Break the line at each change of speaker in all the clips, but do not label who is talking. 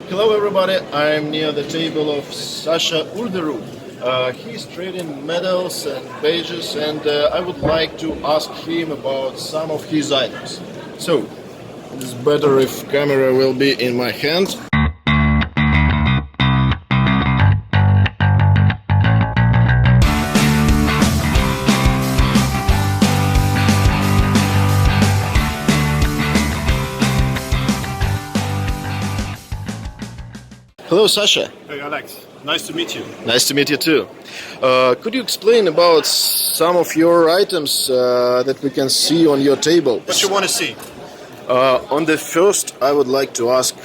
Hello everybody, I'm near the table of Sasha Urderu. He's trading medals and badges and I would like to ask him about some of his items. So, it's better if camera will be in my hand. Hello, Sasha.
Hey, Alex. Nice to meet you.
Nice to meet you too. Could you explain about some of your items that we can see on your table?
What you want to see?
On the first, I would like to ask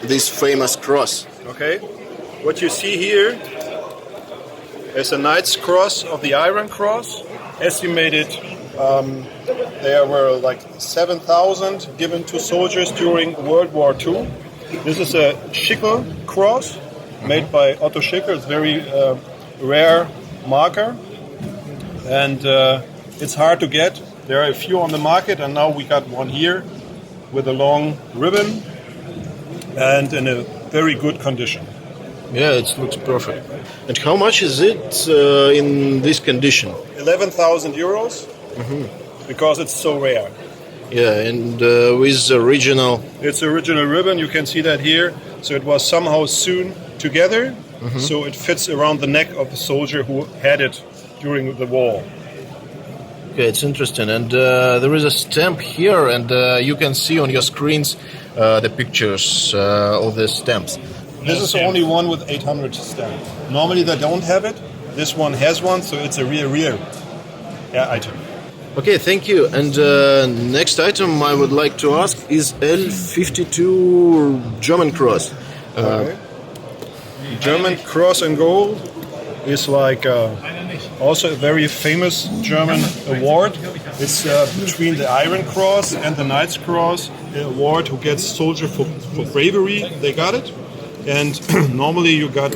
this famous cross.
Okay. What you see here is a Knight's Cross of the Iron Cross. Estimated there were like 7,000 given to soldiers during World War II. This is a Schickel cross made by Otto Schickel. It's a very rare marker and it's hard to get. There are a few on the market and now we got one here with a long ribbon and in a very good condition.
Yeah, it looks perfect. And how much is it in this condition?
11,000 euros because it's so rare.
Yeah, and with original...
It's original ribbon, you can see that here. So it was somehow sewn together, so it fits around the neck of the soldier who had it during the war.
Okay, it's interesting. And there is a stamp here, and you can see on your screens the pictures of the stamps.
This is the only one with 800 stamp. Normally they don't have it. This one has one, so it's a rare item.
Okay, thank you. And next item I would like to ask is L52 German cross.
Okay. German cross and gold is like also a very famous German award. It's between the Iron Cross and the Knight's Cross, an award who gets soldier for bravery. They got it. And normally you got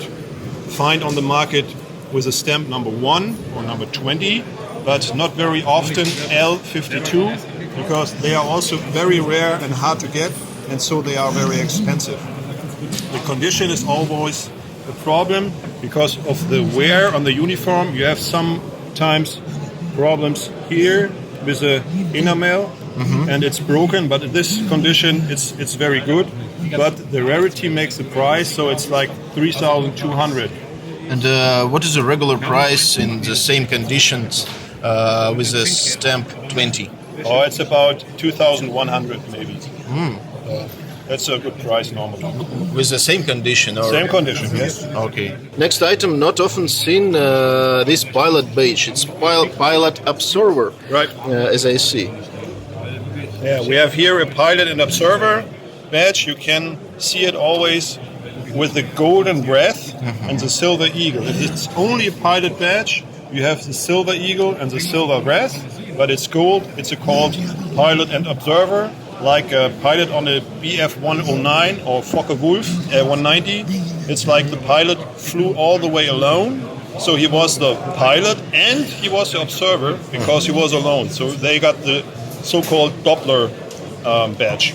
find on the market with a stamp number 1 or number 20. But not very often L52 because they are also very rare and hard to get and so they are very expensive. The condition is always a problem because of the wear on the uniform. You have sometimes problems here with the enamel and it's broken, but in this condition it's very good. But the rarity makes the price, so it's like 3,200.
And what is the regular price in the same conditions? With the stamp 20.
Oh, it's about 2,100 maybe. That's a good price normally.
With the same condition? Or?
Same condition, yes.
Okay. Next item, not often seen, this pilot badge. It's pilot observer,
Right.
As I see.
Yeah, we have here a pilot and observer badge. You can see it always with the golden breath and the silver eagle. If it's only a pilot badge, you have the silver eagle and the silver breath, but it's gold. It's called pilot and observer, like a pilot on a Bf 109 or Focke-Wulf 190. It's like the pilot flew all the way alone, so he was the pilot and he was the observer because he was alone. So they got the so-called Doppler badge.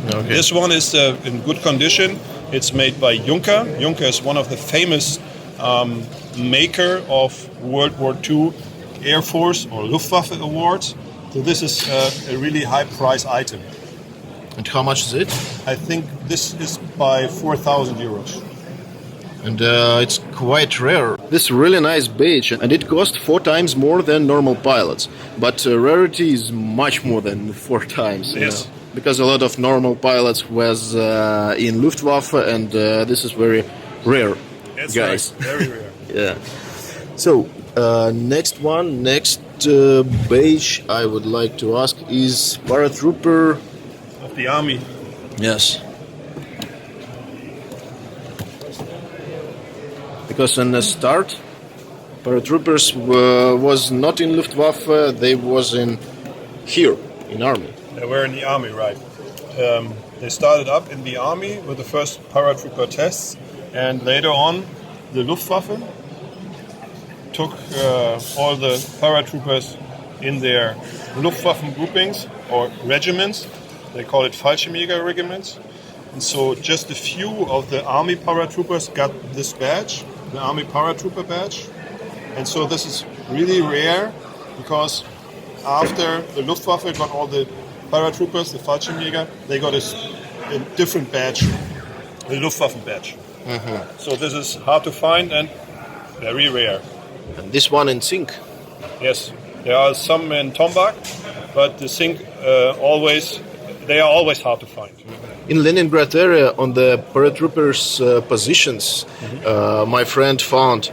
Okay.
This one is in good condition. It's made by Junker. Junker is one of the famous maker of World War II Air Force or Luftwaffe awards. So this is a really high price item.
And how much is it?
I think this is by 4,000 euros.
And it's quite rare. This really nice badge, and it costs 4 times more than normal pilots. But rarity is much more than 4 times.
Yes.
Because a lot of normal pilots was in Luftwaffe, and this is very rare,
That's
guys.
right. Very rare.
Yeah. So, next badge I would like to ask is paratrooper
Of the army.
Yes. Because in the start, paratroopers was not in Luftwaffe, they was in here, in army.
They were in the army, right. They started up in the army with the first paratrooper tests, and later on the Luftwaffe took all the paratroopers in their Luftwaffen groupings or regiments. They call it Fallschirmjäger regiments. And so just a few of the army paratroopers got this badge, the army paratrooper badge. And so this is really rare because after the Luftwaffe got all the paratroopers, the Fallschirmjäger, they got a different badge, the Luftwaffe badge. So this is hard to find and very rare.
And this one in zinc.
Yes, there are some in Tombak, but the zinc they are always hard to find.
In Leningrad area, on the paratroopers' positions, my friend found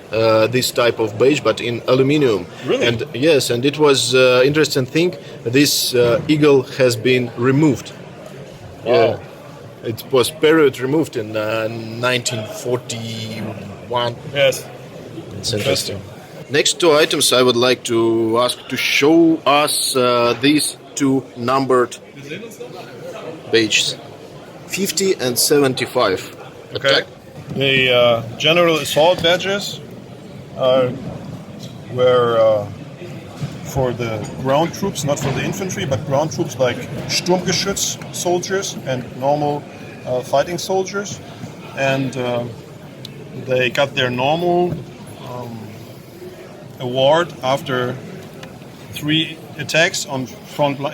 this type of badge, but in aluminium.
Really?
And yes, and it was interesting thing. This eagle has been removed.
Wow.
Yeah, it was period removed in 1941.
Yes.
It's interesting. Next two items, I would like to ask to show us these two numbered badges. 50 and 75.
Okay.
Attack.
The general assault badges were for the ground troops, not for the infantry, but ground troops like Sturmgeschütz soldiers and normal fighting soldiers. And they got their normal award after 3 attacks in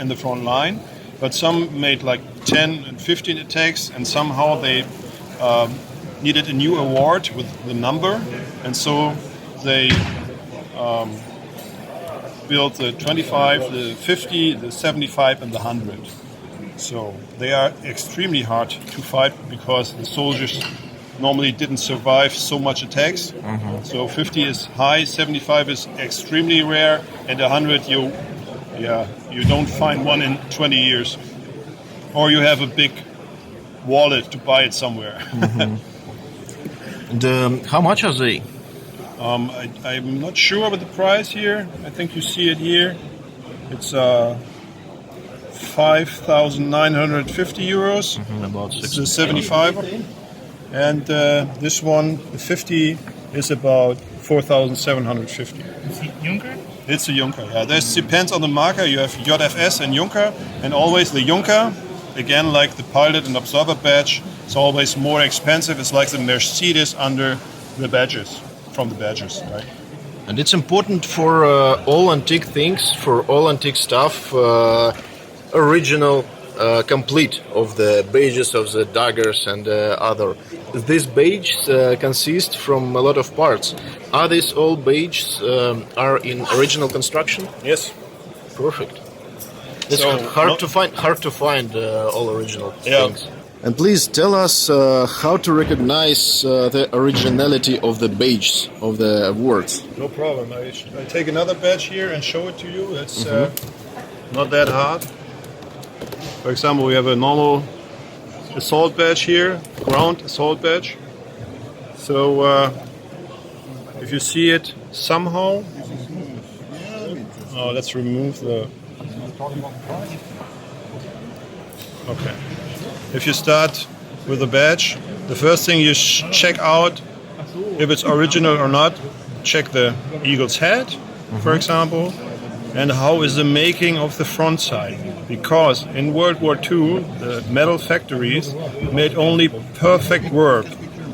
the front line. But some made like 10 and 15 attacks, and somehow they needed a new award with the number, and so they built the 25, the 50, the 75, and the 100. So they are extremely hard to fight because the soldiers normally didn't survive so much attacks. So 50 is high, 75 is extremely rare, and 100 you don't find one in 20 years. Or you have a big wallet to buy it somewhere.
And how much are they?
I'm not sure about the price here. I think you see it here. It's 5,950 euros.
About
It's a 75. And this one, the 50, is about 4,750.
Is it Junker?
It's a Junker. Yeah, this depends on the marker. You have JFS and Junker, and always the Junker, again, like the pilot and observer badge, it's always more expensive. It's like the Mercedes under the badges, from the badges, right?
And it's important for all antique things, for all antique stuff, original, complete of the badges, of the daggers and other. These badges consist from a lot of parts. Are these all badges are in original construction?
Yes.
Perfect. It's
So,
hard to find all original
Yeah.
things. And please tell us how to recognize the originality of the badges of the awards.
No problem. I take another badge here and show it to you. It's not that hard. For example, we have a normal assault badge here, ground assault badge. So if you see it somehow, let's remove the. Okay. If you start with a badge, the first thing you check out if it's original or not. Check the eagle's head, for example, and how is the making of the front side. Because in World War II, the metal factories made only perfect work.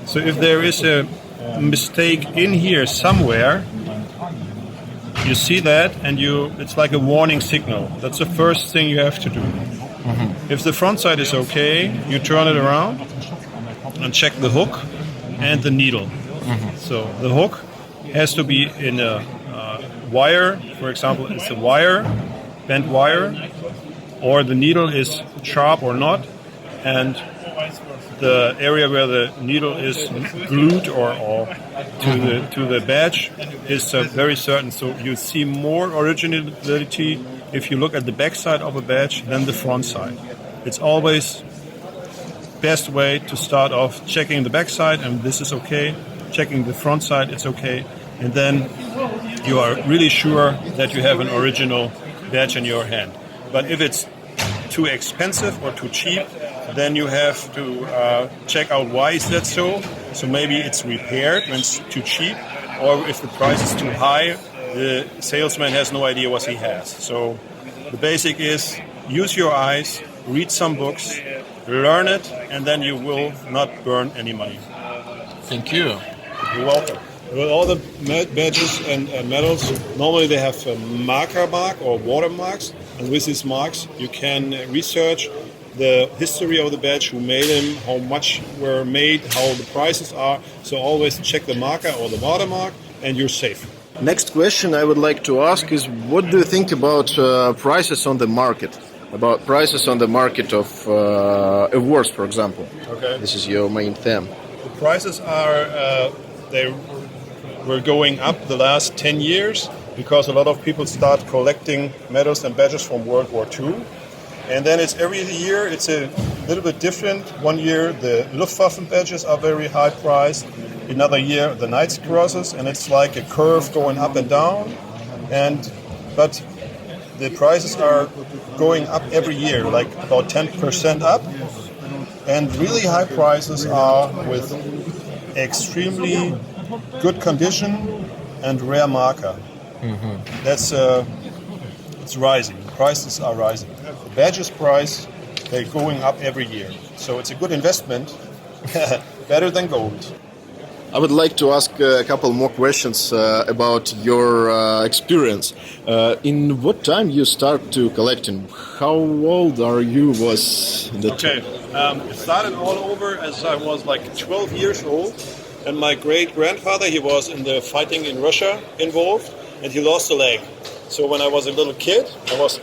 So if there is a mistake in here somewhere, you see that and it's like a warning signal. That's the first thing you have to do. If the front side is okay, you turn it around and check the hook and the needle. So the hook has to be in a wire, for example, it's a wire, bent wire, or the needle is sharp or not, and the area where the needle is glued or to the badge is very certain. So you see more originality if you look at the back side of a badge than the front side. It's always best way to start off checking the back side, and this is okay. Checking the front side, it's okay. And then you are really sure that you have an original badge in your hand. But if it's too expensive or too cheap, then you have to check out why is that so. So maybe it's repaired when it's too cheap, or if the price is too high, the salesman has no idea what he has. So the basic is use your eyes, read some books, learn it, and then you will not burn any money.
Thank you.
You're welcome. Well, all the badges and medals, normally they have a marker mark or watermarks, and with these marks you can research the history of the badge, who made them, how much were made, how the prices are. So always check the marker or the watermark, and you're safe.
Next question I would like to ask is, what do you think about prices on the market? About prices on the market of awards, for example.
Okay.
This is your main theme.
The prices are they were going up the last 10 years because a lot of people start collecting medals and badges from World War II. And then it's every year it's a little bit different. One year the Luftwaffe badges are very high priced. Another year the Knight's Crosses, and it's like a curve going up and down. But the prices are going up every year, like about 10% up. And really high prices are with extremely good condition and rare marker. That's it's rising. Prices are rising. The badges price, they're going up every year. So it's a good investment, better than gold.
I would like to ask a couple more questions about your experience. In what time you start to collecting? How old are you? Was the
It started all over as I was like 12 years old, and my great-grandfather, he was in the fighting in Russia involved, and he lost a leg. So when I was a little kid, I was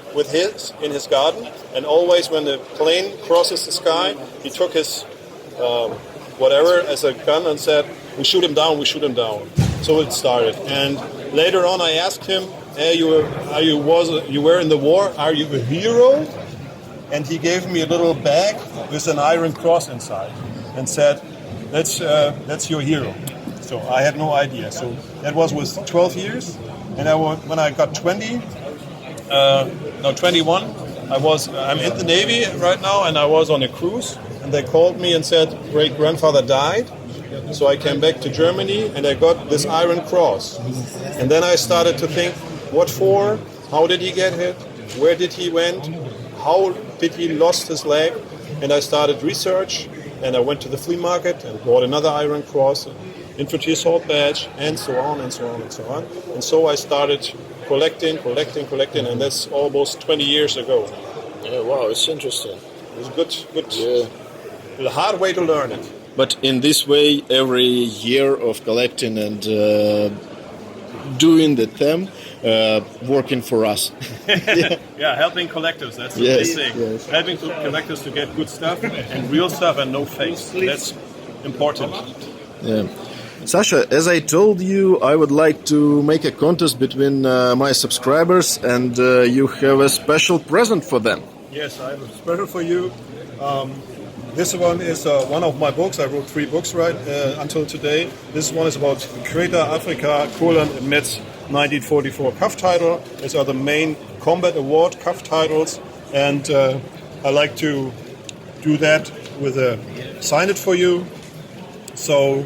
in his garden, and always when the plane crosses the sky, he took his whatever as a gun and said, "We shoot him down, we shoot him down." So it started, and later on I asked him, "Hey, you were in the war? Are you a hero?" And he gave me a little bag with an iron cross inside, and said, "That's your hero." So I had no idea. So that was with 12 years. And when I got 21, I'm in the Navy right now, and I was on a cruise, and they called me and said, great-grandfather died. So I came back to Germany, and I got this Iron Cross. And then I started to think, what for? How did he get hit? Where did he went? How did he lost his leg? And I started research, and I went to the flea market and bought another Iron Cross, infantry assault badge, and so on and so on and so on. And so I started collecting, and that's almost 20 years ago.
Yeah, wow, it's interesting.
It was good. Yeah. A hard way to learn it.
But in this way, every year of collecting and doing the theme, working for us.
Yeah, helping collectors, that's the big thing. Yes. Helping collectors to get good stuff and real stuff and no face. That's important.
Yeah. Sasha, as I told you, I would like to make a contest between my subscribers, and you have a special present for them.
Yes, I have a special for you. This one is one of my books. I wrote 3 books until today. This one is about Greater Africa, Courland and Metz 1944 cuff title. These are the main combat award cuff titles, and I like to do that with sign it for you. So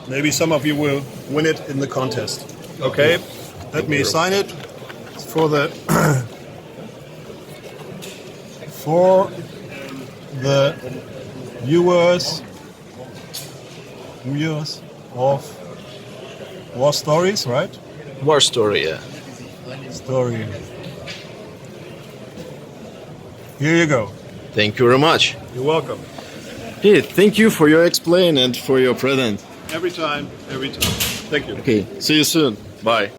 maybe some of you will win it in the contest. Okay, let me sign it for the viewers of War Stories, right?
War Story, yeah.
Story. Here you go.
Thank you very much.
You're welcome.
Hey, thank you for your explain and for your present.
Every time. Thank you.
Okay, see you soon. Bye.